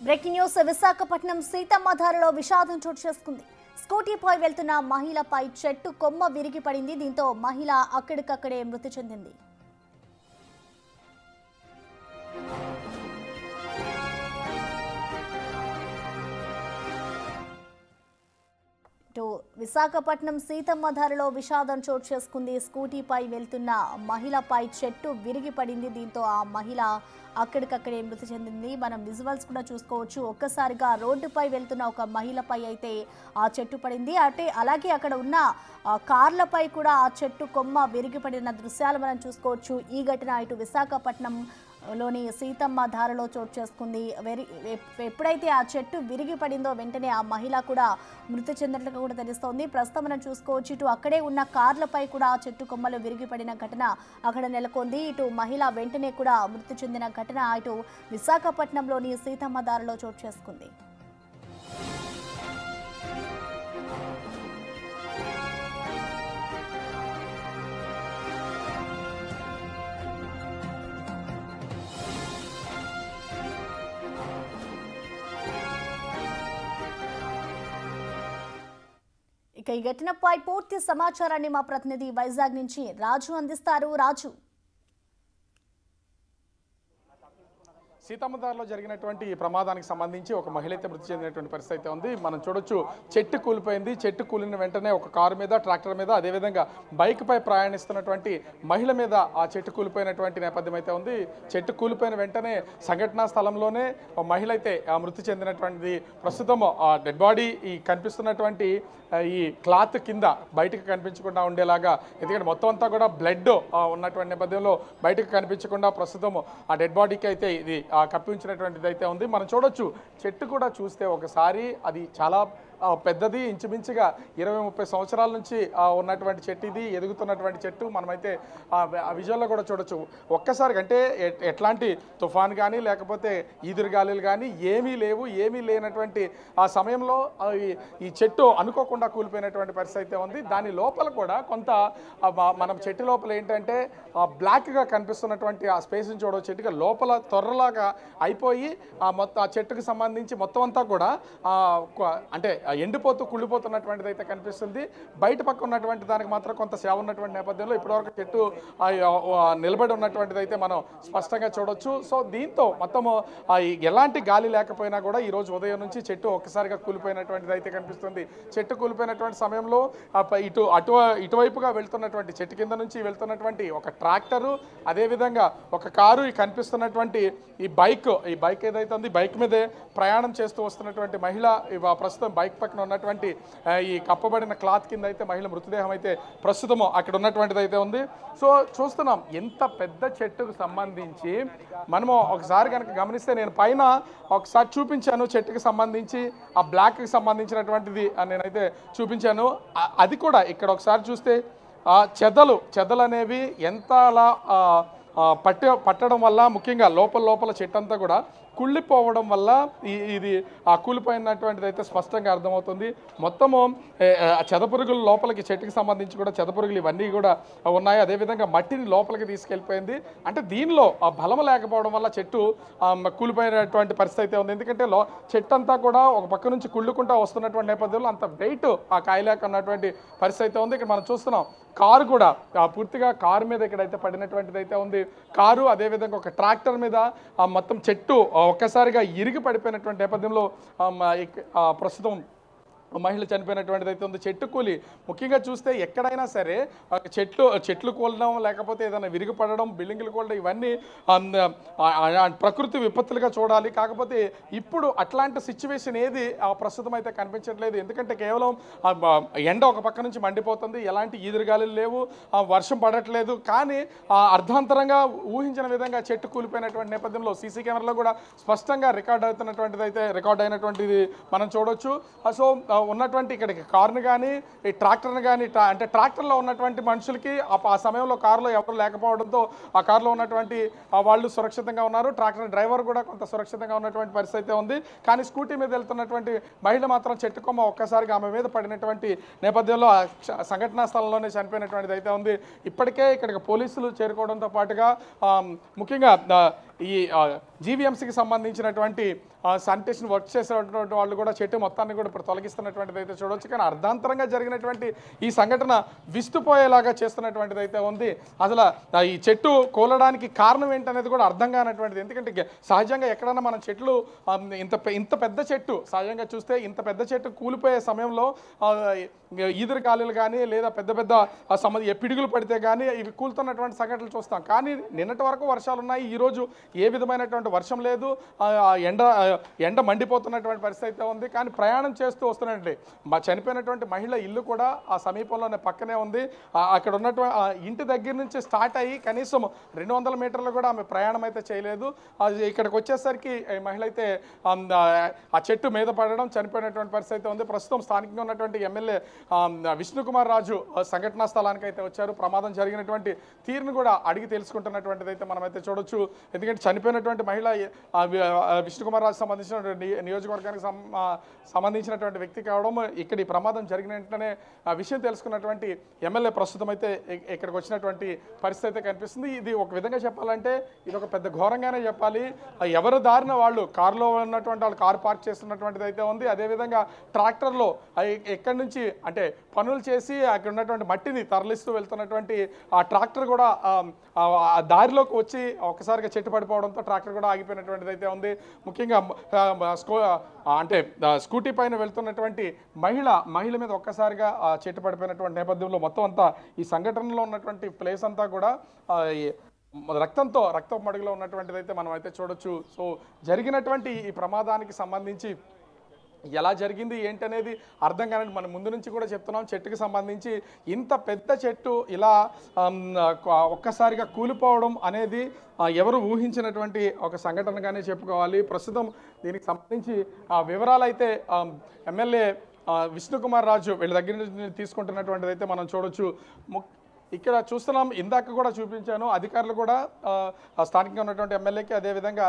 Breaking news Visakhapatnam సీతమ్మధారలో విషాదం చోటు చేసుకుంది. స్కూటీపై వెళ్తున్న మహిళపై చెట్టు కొమ్మ విరిగి పడింది. దీంతో మహిళ అక్కడికక్కడే మృతి చెందింది. విశాఖపట్నం సీతమ్మధారలో విషాదం చోటు చేసుకుంది. స్కూటీపై వెళ్తున్న మహిళపై చెట్టు విరిగి పడింది. దీంతో ఆ మహిళ అక్కడికక్కడే మృతి చెందింది. మనం విజువల్స్ కూడా చూసుకోవచ్చు. ఒక్కసారిగా రోడ్డుపై వెళ్తున్న ఒక మహిళపై అయితే ఆ చెట్టు పడింది. అలాగే అక్కడ ఉన్న కార్లపై కూడా ఆ చెట్టు కొమ్మ విరిగి పడిన దృశ్యాలు మనం చూసుకోవచ్చు. ఈ ఘటన ఇటు విశాఖపట్నం లోని సీతమ్మధారలో చోటు చేసుకుంది. ఎప్పుడైతే ఆ చెట్టు విరిగి పడిందో వెంటనే ఆ మహిళ కూడా మృతి చెందినట్లుగా కూడా తెలుస్తోంది. ప్రస్తుతం మనం చూసుకోవచ్చు. ఇటు అక్కడే ఉన్న కార్లపై కూడా ఆ చెట్టు కొమ్మలు విరిగి పడిన ఘటన అక్కడ నెలకొంది. ఇటు మహిళ వెంటనే కూడా మృతి చెందిన ఘటన ఇటు విశాఖపట్నంలోని సీతమ్మధారలో చోటు చేసుకుంది. ఇక ఈ ఘటనపై పూర్తి సమాచారాన్ని మా ప్రతినిధి వైజాగ్ నుంచి రాజు అందిస్తారు. రాజు, సీతమ్మధారలో జరిగినటువంటి ఈ ప్రమాదానికి సంబంధించి ఒక మహిళ అయితే మృతి చెందినటువంటి పరిస్థితి అయితే ఉంది. మనం చూడొచ్చు, చెట్టు కూలిపోయింది. చెట్టు కూలిన వెంటనే ఒక కారు మీద, ట్రాక్టర్ మీద, అదేవిధంగా బైక్ పై ప్రయాణిస్తున్నటువంటి మహిళ మీద ఆ చెట్టు కూలిపోయినటువంటి నేపథ్యం అయితే ఉంది. చెట్టు కూలిపోయిన వెంటనే సంఘటనా స్థలంలోనే మహిళ అయితే మృతి చెందినటువంటిది. ప్రస్తుతం ఆ డెడ్ బాడీ ఈ కనిపిస్తున్నటువంటి ఈ క్లాత్ కింద బయటకు కనిపించకుండా ఉండేలాగా, ఎందుకంటే మొత్తం అంతా కూడా బ్లడ్ ఉన్నటువంటి నేపథ్యంలో బయటకు కనిపించకుండా ప్రస్తుతం ఆ డెడ్ బాడీకి అయితే ఇది కప్పి ఉంచినటువంటిది అయితే ఉంది. మనం చూడొచ్చు, చెట్టు కూడా చూస్తే ఒకసారి అది చాలా పెద్దది, ఇంచుమించుగా 20-30 సంవత్సరాల నుంచి ఉన్నటువంటి చెట్టు, ఇది ఎదుగుతున్నటువంటి చెట్టు. మనమైతే ఆ విజువల్లో కూడా చూడొచ్చు. ఒక్కసారి అంటే ఎట్లాంటి తుఫాన్ కానీ లేకపోతే ఈదురుగాలులు కానీ ఏమీ లేవు. ఏమీ లేనటువంటి ఆ సమయంలో ఈ చెట్టు అనుకోకుండా కూలిపోయినటువంటి పరిస్థితి అయితే ఉంది. దాని లోపల కూడా కొంత మనం చెట్టు లోపల ఏంటంటే బ్లాక్గా కనిపిస్తున్నటువంటి ఆ స్పేస్ని చూడవచ్చు. చెట్టుగా లోపల తొర్రలాగా అయిపోయి ఆ చెట్టుకు సంబంధించి మొత్తం అంతా కూడా అంటే ఎండిపోతూ కుళ్ళిపోతున్నటువంటిది అయితే కనిపిస్తుంది. బయట పక్క ఉన్నటువంటి దానికి మాత్రం కొంత సేవ ఉన్నటువంటి నేపథ్యంలో ఇప్పటివరకు చెట్టు నిలబడి ఉన్నటువంటిది అయితే మనం స్పష్టంగా చూడొచ్చు. సో దీంతో మొత్తము ఎలాంటి గాలి లేకపోయినా కూడా ఈరోజు ఉదయం నుంచి చెట్టు ఒక్కసారిగా కూలిపోయినటువంటిది అయితే కనిపిస్తుంది. చెట్టు కూలిపోయినటువంటి సమయంలో ఇటువైపుగా వెళ్తున్నటువంటి, చెట్టు కింద నుంచి వెళ్తున్నటువంటి ఒక ట్రాక్టరు, అదేవిధంగా ఒక కారు, ఈ కనిపిస్తున్నటువంటి ఈ బైక్ ఏదైతే ఉంది, బైక్ మీదే ప్రయాణం చేస్తూ వస్తున్నటువంటి మహిళ ప్రస్తుతం బైక్ పక్కన ఉన్నటువంటి ఈ కప్పబడిన క్లాత్ కింద అయితే మహిళ మృతదేహం అయితే ప్రస్తుతం అక్కడ ఉన్నటువంటిది అయితే ఉంది. సో చూస్తున్నాం, ఎంత పెద్ద చెట్టుకు సంబంధించి మనము ఒకసారి కనుక గమనిస్తే, నేను పైన ఒకసారి చూపించాను చెట్టుకు సంబంధించి ఆ బ్లాక్కి సంబంధించినటువంటిది నేనైతే చూపించాను. అది కూడా ఇక్కడ ఒకసారి చూస్తే చెదలు అనేవి ఎంత అలా పట్టడం వల్ల, ముఖ్యంగా లోపల చెట్టు అంతా కూడా కుళ్ళిపోవడం వల్ల ఇది కూలిపోయినటువంటిది అయితే స్పష్టంగా అర్థమవుతుంది. మొత్తము చెదపురుగులు లోపలికి, చెట్టుకి సంబంధించి కూడా చెదపురుగులు ఇవన్నీ కూడా ఉన్నాయి. అదేవిధంగా మట్టిని లోపలికి తీసుకెళ్ళిపోయింది. అంటే దీనిలో ఆ బలం లేకపోవడం వల్ల చెట్టు కూలిపోయినటువంటి పరిస్థితి అయితే ఉంది. ఎందుకంటే చెట్టు అంతా కూడా ఒక పక్క నుంచి కుళ్ళుకుంటూ వస్తున్నటువంటి నేపథ్యంలో అంత వెయిట్ ఆ కాయలేక ఉన్నటువంటి పరిస్థితి అయితే ఉంది. ఇక్కడ మనం చూస్తున్నాం, కారు కూడా పూర్తిగా కారు మీద ఇక్కడైతే పడినటువంటిది అయితే ఉంది. కారు, అదేవిధంగా ఒక ట్రాక్టర్ మీద మొత్తం చెట్టు ఒక్కసారిగా ఇరిగి పడిపోయినటువంటి నేపథ్యంలో ప్రస్తుతం మహిళ చనిపోయినటువంటిది అయితే ఉంది. చెట్టు కూలి ముఖ్యంగా చూస్తే ఎక్కడైనా సరే చెట్లు కూలడం, లేకపోతే ఏదైనా విరిగిపడడం, బిల్డింగ్లు కూలడం, ఇవన్నీ ప్రకృతి విపత్తులుగా చూడాలి. కాకపోతే ఇప్పుడు అట్లాంటి సిచ్యువేషన్ ఏది ప్రస్తుతం అయితే కనిపించట్లేదు. ఎందుకంటే కేవలం ఎండ ఒక పక్క నుంచి మండిపోతుంది, ఎలాంటి ఈదురుగాలులు లేవు, వర్షం పడట్లేదు. కానీ అర్ధాంతరంగా ఊహించిన విధంగా చెట్టు కూలిపోయినటువంటి నేపథ్యంలో సీసీ కెమెరాలో కూడా స్పష్టంగా రికార్డ్ అయినటువంటిది మనం చూడొచ్చు. సో ఉన్నటువంటి ఇక్కడికి కారుని కానీ, ఈ ట్రాక్టర్ని కానీ, అంటే ట్రాక్టర్లో ఉన్నటువంటి మనుషులకి ఆ సమయంలో కారులో ఎవరు లేకపోవడంతో ఆ కారులో ఉన్నటువంటి వాళ్ళు సురక్షితంగా ఉన్నారు. ట్రాక్టర్ డ్రైవర్ కూడా కొంత సురక్షితంగా ఉన్నటువంటి పరిస్థితి ఉంది. కానీ స్కూటీ మీద వెళ్తున్నటువంటి మహిళ మాత్రం చెట్టు కొమ్మ ఒక్కసారిగా ఆమె మీద పడినటువంటి నేపథ్యంలో సంఘటనా స్థలంలోనే చనిపోయినటువంటిది అయితే ఉంది. ఇప్పటికే ఇక్కడికి పోలీసులు చేరుకోవడంతో పాటుగా ముఖ్యంగా ఈ జీవీఎంసీకి సంబంధించినటువంటి శానిటేషన్ వర్క్ చేసేటువంటి వాళ్ళు కూడా చెట్టు మొత్తాన్ని కూడా ఇప్పుడు తొలగిస్తున్నటువంటిది అయితే చూడవచ్చు. కానీ అర్ధాంతరంగా జరిగినటువంటి ఈ సంఘటన విస్తుపోయేలాగా చేస్తున్నటువంటిది అయితే ఉంది. అసలు ఈ చెట్టు కూలడానికి కారణం ఏంటనేది కూడా అర్థం కానటువంటిది. ఎందుకంటే సహజంగా ఎక్కడైనా మనం చెట్లు ఇంత పెద్ద చెట్టు సహజంగా చూస్తే ఇంత పెద్ద చెట్టు కూలిపోయే సమయంలో ఈదురు గాలులు కానీ లేదా పెద్ద పిడుగులు పడితే కానీ ఇవి కూలుతున్నటువంటి సంఘటనలు చూస్తాం. కానీ నిన్నటి వరకు వర్షాలు ఉన్నాయి. ఈరోజు ఏ విధమైనటువంటి వర్షం లేదు, ఎండ మండిపోతున్నటువంటి పరిస్థితి అయితే ఉంది. కానీ ప్రయాణం చేస్తూ వస్తున్నట్టు చనిపోయినటువంటి మహిళ ఇల్లు కూడా ఆ సమీపంలోనే పక్కనే ఉంది. అక్కడ ఉన్నటువంటి ఇంటి దగ్గర నుంచి స్టార్ట్ అయ్యి కనీసం 200 మీటర్లు కూడా ఆమె ప్రయాణం అయితే చేయలేదు. ఇక్కడికి వచ్చేసరికి మహిళ అయితే ఆ చెట్టు మీద పడడం చనిపోయినటువంటి పరిస్థితి అయితే ఉంది. ప్రస్తుతం స్థానికంగా ఉన్నటువంటి ఎమ్మెల్యే విష్ణుకుమార్ రాజు సంఘటనా స్థలానికి అయితే వచ్చారు. ప్రమాదం జరిగినటువంటి తీరును కూడా అడిగి తెలుసుకుంటున్నటువంటిది అయితే మనమైతే చూడొచ్చు. ఎందుకంటే చనిపోయినటువంటి మహిళ విష్ణుకుమార్ రాజు సంబంధించిన నియోజకవర్గానికి సంబంధించినటువంటి వ్యక్తి కావడం, ఇక్కడ ఈ ప్రమాదం జరిగిన వెంటనే ఆ విషయం తెలుసుకున్నటువంటి ఎమ్మెల్యే ప్రస్తుతం అయితే ఇక్కడికి వచ్చినటువంటి పరిస్థితి అయితే కనిపిస్తుంది. ఇది ఒక విధంగా చెప్పాలంటే ఇది ఒక పెద్ద ఘోరంగానే చెప్పాలి. ఎవరు దారిన వాళ్ళు కారులో ఉన్నటువంటి వాళ్ళు కారు పార్క్ చేస్తున్నటువంటిది అయితే ఉంది. అదేవిధంగా ట్రాక్టర్లో ఎక్కడి నుంచి అంటే పనులు చేసి అక్కడ ఉన్నటువంటి మట్టిని తరలిస్తూ వెళ్తున్నటువంటి ఆ ట్రాక్టర్ కూడా దారిలోకి వచ్చి ఒక్కసారిగా చెట్టు పడిపోవడంతో ట్రాక్టర్ కూడా ఆగిపోయినటువంటిది అయితే ఉంది. ముఖ్యంగా అంటే స్కూటీ పైన వెళ్తున్నటువంటి మహిళ మీద ఒక్కసారిగా చెట్టు పడిపోయినటువంటి నేపథ్యంలో మొత్తం అంతా ఈ సంఘటనలో ఉన్నటువంటి ప్లేస్ అంతా కూడా రక్తం మడుగులో ఉన్నటువంటిది అయితే మనం అయితే చూడొచ్చు. సో జరిగినటువంటి ఈ ప్రమాదానికి సంబంధించి ఎలా జరిగింది ఏంటనేది అర్థం కానండి. మనం ముందు నుంచి కూడా చెప్తున్నాం, చెట్టుకి సంబంధించి ఇంత పెద్ద చెట్టు ఇలా ఒక్కసారిగా కూలిపోవడం అనేది ఎవరు ఊహించినటువంటి ఒక సంఘటనగానే చెప్పుకోవాలి. ప్రస్తుతం దీనికి సంబంధించి వివరాలు అయితే ఎమ్మెల్యే విష్ణుకుమార్ రాజు వీళ్ళ దగ్గర నుంచి తీసుకుంటున్నటువంటిది అయితే మనం చూడొచ్చు. ఇక్కడ చూస్తున్నాం, ఇందాక కూడా చూపించాను, అధికారులు కూడా స్థానికంగా ఉన్నటువంటి ఎమ్మెల్యేకి అదేవిధంగా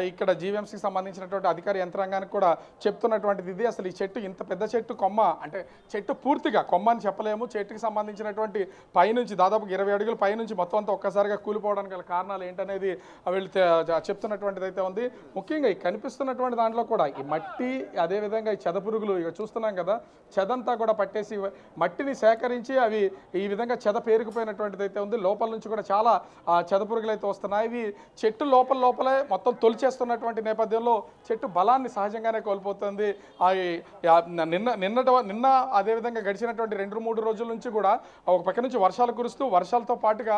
ఇక్కడ జీవీఎంసీకి సంబంధించినటువంటి అధికార యంత్రాంగానికి కూడా చెప్తున్నటువంటిది ఇది. అసలు ఈ చెట్టు ఇంత పెద్ద చెట్టు కొమ్మ అంటే చెట్టు పూర్తిగా కొమ్మ అని చెప్పలేము, చెట్టుకి సంబంధించినటువంటి పైనుంచి దాదాపు 20 అడుగుల పైనుంచి మొత్తం అంతా ఒక్కసారిగా కూలిపోవడానికి గల కారణాలు ఏంటనేది వీళ్ళు చెప్తున్నటువంటిది అయితే ఉంది. ముఖ్యంగా ఈ కనిపిస్తున్నటువంటి దాంట్లో కూడా ఈ మట్టి అదేవిధంగా ఈ చెదపురుగులు ఇక చూస్తున్నాం కదా, చెదంతా కూడా పట్టేసి మట్టిని సేకరించి అవి ఈ విధంగా చెద పేరుకుపోయినటువంటిది అయితే ఉంది. లోపల నుంచి కూడా చాలా చెదపురుగులు అయితే వస్తున్నాయి. ఇవి చెట్టు లోపలే మొత్తం తొలిచేస్తున్నటువంటి నేపథ్యంలో చెట్టు బలాన్ని సహజంగానే కోల్పోతుంది. నిన్న అదేవిధంగా గడిచినటువంటి 2-3 రోజుల నుంచి కూడా ఒక పక్క నుంచి వర్షాలు కురుస్తూ వర్షాలతో పాటుగా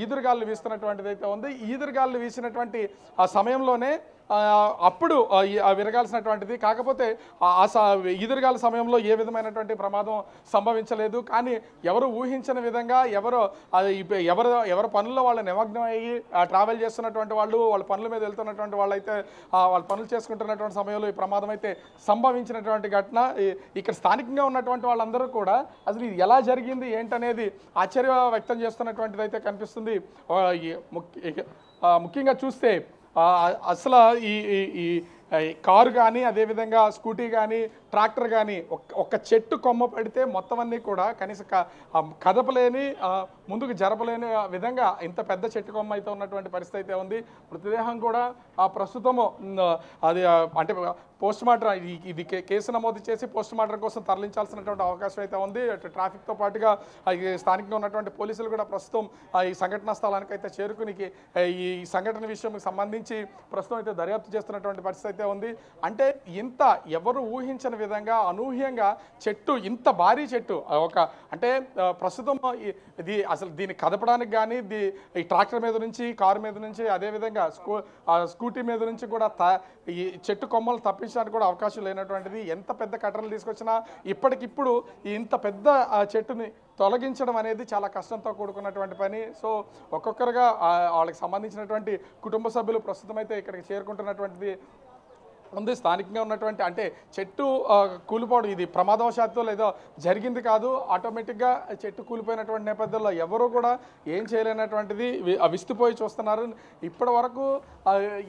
ఈదురుగాలు వీస్తున్నటువంటిది అయితే ఉంది. ఈదురుగాలు వీసినటువంటి ఆ సమయంలోనే అప్పుడు విరగాల్సినటువంటిది, కాకపోతే ఈదురుగాల సమయంలో ఏ విధమైనటువంటి ప్రమాదం సంభవించలేదు. కానీ ఎవరు ఊహించని విధంగా ఎవరు పనుల్లో వాళ్ళు నిమగ్నం అయ్యి ట్రావెల్ చేస్తున్నటువంటి వాళ్ళు, వాళ్ళ పనుల మీద వెళ్తున్నటువంటి వాళ్ళు అయితే వాళ్ళ పనులు చేసుకుంటున్నటువంటి సమయంలో ఈ ప్రమాదం అయితే సంభవించినటువంటి ఘటన. ఇక్కడ స్థానికంగా ఉన్నటువంటి వాళ్ళందరూ కూడా అసలు ఇది ఎలా జరిగింది ఏంటనేది ఆశ్చర్య వ్యక్తం చేస్తున్నటువంటిది అయితే కనిపిస్తుంది. ముఖ్యంగా చూస్తే అసలు ఈ కారు కానీ అదేవిధంగా స్కూటీ కానీ ట్రాక్టర్ కానీ ఒక్క చెట్టు కొమ్మ పడితే మొత్తం అన్నీ కూడా కనీసం కదపలేని ముందుకు జరపలేని విధంగా ఇంత పెద్ద చెట్టు కొమ్మ అయితే ఉన్నటువంటి పరిస్థితి అయితే ఉంది. మృతదేహం కూడా ప్రస్తుతము అది అంటే పోస్ట్ మార్టం ఇది కేసు నమోదు చేసి పోస్ట్ మార్టం కోసం తరలించాల్సినటువంటి అవకాశం అయితే ఉంది. ట్రాఫిక్తో పాటుగా స్థానికంగా ఉన్నటువంటి పోలీసులు కూడా ప్రస్తుతం ఈ సంఘటనా స్థలానికి అయితే చేరుకుని ఈ సంఘటన విషయం సంబంధించి ప్రస్తుతం అయితే దర్యాప్తు చేస్తున్నటువంటి పరిస్థితి అయితే ఉంది. అంటే ఇంత ఎవరు ఊహించని విధంగా అనూహ్యంగా చెట్టు, ఇంత భారీ చెట్టు అంటే ప్రస్తుతం ఇది అసలు దీన్ని కదపడానికి కానీ ఈ ట్రాక్టర్ మీద నుంచి కారు మీద నుంచి అదేవిధంగా స్కూటీ మీద నుంచి కూడా ఈ చెట్టు కొమ్మలు తప్పించడానికి కూడా అవకాశం లేనటువంటిది. ఎంత పెద్ద కట్టర్లు తీసుకొచ్చినా ఇప్పటికిప్పుడు ఇంత పెద్ద చెట్టుని తొలగించడం అనేది చాలా కష్టంతో కూడుకున్నటువంటి పని. సో ఒక్కొక్కరుగా వాళ్ళకి సంబంధించినటువంటి కుటుంబ సభ్యులు ప్రస్తుతం అయితే ఇక్కడికి చేరుకుంటున్నటువంటిది ఉంది. స్థానికంగా ఉన్నటువంటి అంటే చెట్టు కూలిపోవడం ఇది ప్రమాదవశాత్తు లేదో జరిగింది కాదు. ఆటోమేటిక్గా చెట్టు కూలిపోయినటువంటి నేపథ్యంలో ఎవరు కూడా ఏం చేయలేనటువంటిది విస్తుపోయి చూస్తున్నారు. ఇప్పటి వరకు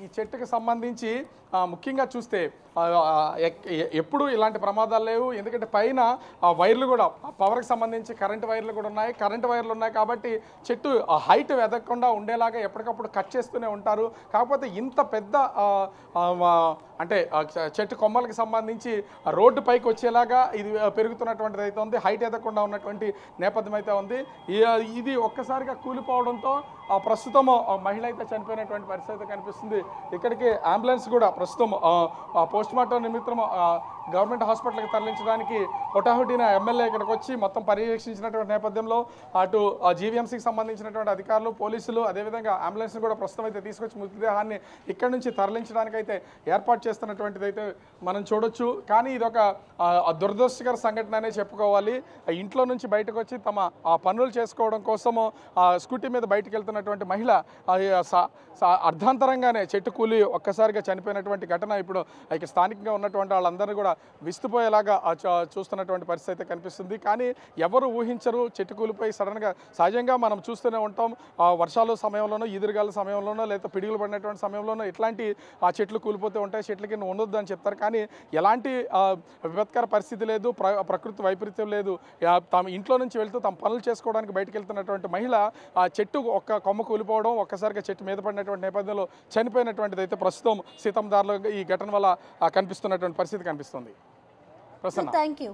ఈ చెట్టుకు సంబంధించి ముఖ్యంగా చూస్తే ఎప్పుడు ఇలాంటి ప్రమాదాలు లేవు. ఎందుకంటే పైన వైర్లు కూడా పవర్కి సంబంధించి కరెంట్ వైర్లు కూడా ఉన్నాయి. కరెంట్ వైర్లు ఉన్నాయి కాబట్టి చెట్టు హైట్ ఎదగకుండా ఉండేలాగా ఎప్పటికప్పుడు కట్ చేస్తూనే ఉంటారు. కాకపోతే ఇంత పెద్ద అంటే చెట్టు కొమ్మలకి సంబంధించి రోడ్డు పైకి వచ్చేలాగా ఇది పెరుగుతున్నటువంటిది అయితే ఉంది. హైట్ ఎదగకుండా ఉన్నటువంటి నేపథ్యం అయితే ఉంది. ఇది ఒక్కసారిగా కూలిపోవడంతో ప్రస్తుతం మహిళ అయితే చనిపోయినటువంటి పరిస్థితి కనిపిస్తుంది. ఇక్కడికి అంబులెన్స్ కూడా ప్రస్తుతం పోస్ట్ మార్టం నిమిత్తం గవర్నమెంట్ హాస్పిటల్కి తరలించడానికి హుటాహుటిన ఎమ్మెల్యే ఇక్కడికి వచ్చి మొత్తం పర్యవేక్షించినటువంటి నేపథ్యంలో అటు జీవీఎంసీకి సంబంధించినటువంటి అధికారులు, పోలీసులు, అదేవిధంగా అంబులెన్స్ని కూడా ప్రస్తుతం అయితే తీసుకొచ్చి మృతదేహాన్ని ఇక్కడి నుంచి తరలించడానికి అయితే ఏర్పాటు చేస్తున్నటువంటిది అయితే మనం చూడొచ్చు. కానీ ఇది ఒక దురదృష్టకర సంఘటన అనే చెప్పుకోవాలి. ఇంట్లో నుంచి బయటకు వచ్చి తమ పనులు చేసుకోవడం కోసము స్కూటీ మీద బయటకు వెళ్తున్నటువంటి మహిళ అర్ధాంతరంగానే చెట్టు కూలి ఒక్కసారిగా చనిపోయినటువంటి ఘటన ఇప్పుడు ఇక్కడ స్థానికంగా ఉన్నటువంటి వాళ్ళందరినీ కూడా విస్తుపోయేలాగా చూస్తున్నటువంటి పరిస్థితి అయితే కనిపిస్తుంది. కానీ ఎవరు ఊహించరు చెట్టు కూలిపోయి సడన్గా. సహజంగా మనం చూస్తూనే ఉంటాం వర్షాలు సమయంలోనో, ఈదురుగాల సమయంలోనో, లేదా పిడుగులు పడినటువంటి సమయంలోనో ఇట్లాంటి చెట్లు కూలిపోతూ ఉంటాయి. చెట్ల కింద ఉండొద్దు అని చెప్తారు. కానీ ఎలాంటి విపత్కర పరిస్థితి లేదు, ప్రకృతి వైపరీత్యం లేదు. తమ ఇంట్లో నుంచి వెళ్తూ తమ పనులు చేసుకోవడానికి బయటకు వెళ్తున్నటువంటి మహిళ చెట్టు ఒక్క కొమ్మ కూలిపోవడం, ఒక్కసారిగా చెట్టు మీద పడినటువంటి నేపథ్యంలో చనిపోయినటువంటిది అయితే ప్రస్తుతం సీతందార్లో ఈ ఘటన వల్ల కనిపిస్తున్నటువంటి పరిస్థితి కనిపిస్తుంది. Prasanna, thank you.